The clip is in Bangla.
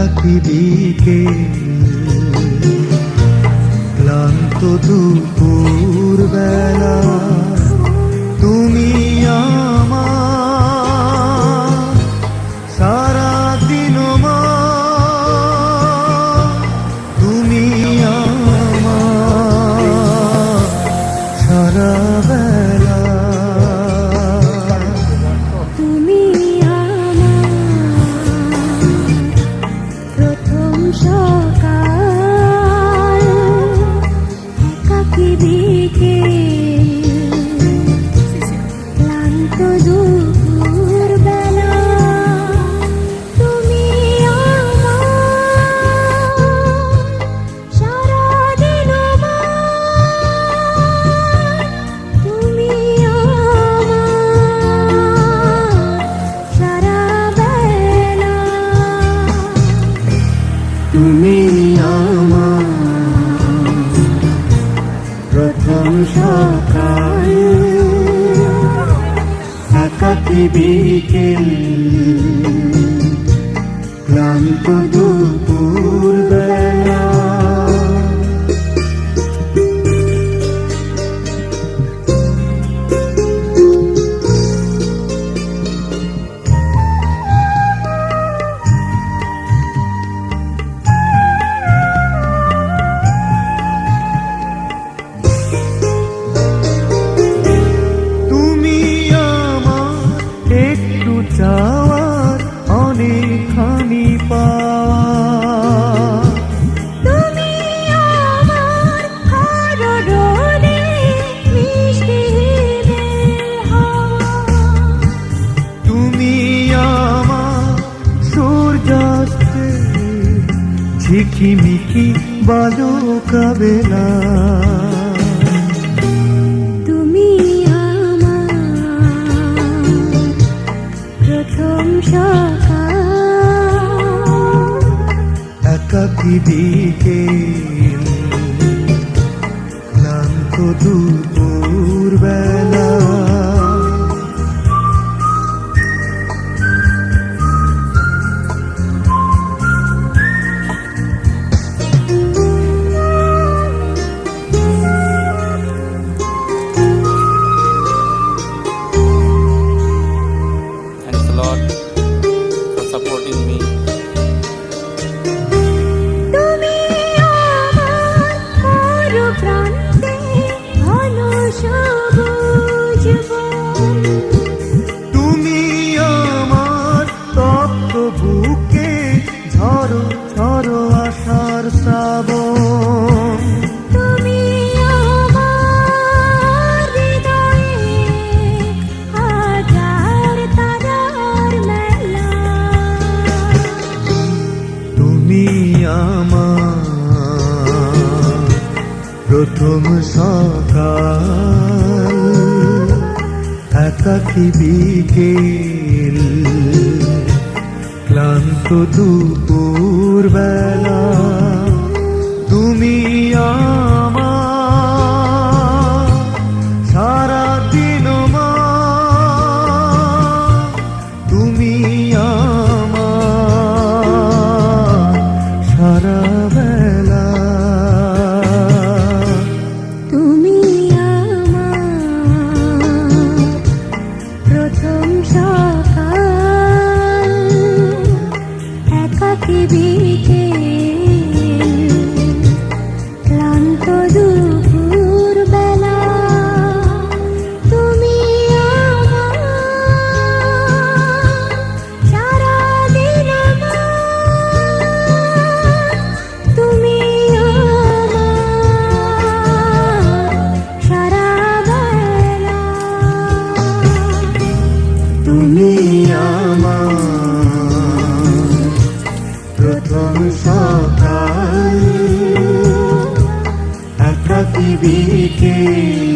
একাকী বিকেল, ক্লান্ত দুপুর বেলা, তুমি আমার সারা দিন মা, তুমি আমার সারা বেলা। তুমি আমার প্রথম সকাল, একাকী বিকেল, ক্লান্ত দুপুর বেলা, তুমি আমার সারা দিন মা, তুমি আমার সারা বেলা। তুমি আমার প্রথম সকাল, একাকী বিকেল, ক্লান্ত দুপুর বেলা। একটু চাওয়ার অনেকখানি পাওয়া, তুমি আমার হরদে মিষ্টি হাওয়া, তুমি আমার সূর্যাস্তে ঝিকিমিকি বালুকা বেলা। তুমি আমার প্রথম সকাল, একাকী বিকেল, ক্লান্ত দুপুর বেলা। Thanks a lot for supporting me. তুমি আমার প্রান্তে ঘন সবুজ বন, তুমি আমার তপ্ত বুকে ঝড়ো ঝড়ো আশার শ্রাবণ। তুমি আমার হৃদয়ে হাজার তারার মেলা, তুমি আমার প্রথম সকাল, একাকী বিকেল, ক্লান্ত দুপুর বেলা। তুমি আমার সারা দিন মা, তুমি আমার সারা বেলা। তুমি আমার প্রথম সকাল, একাকী বিকেল, ক্লান্ত দুপুর বেলা, তুমি আমার সারা দিন মা, তুমি আমার সারা বেলা। তুমি আমার প্রথম সকাল, একাকী বিকেল,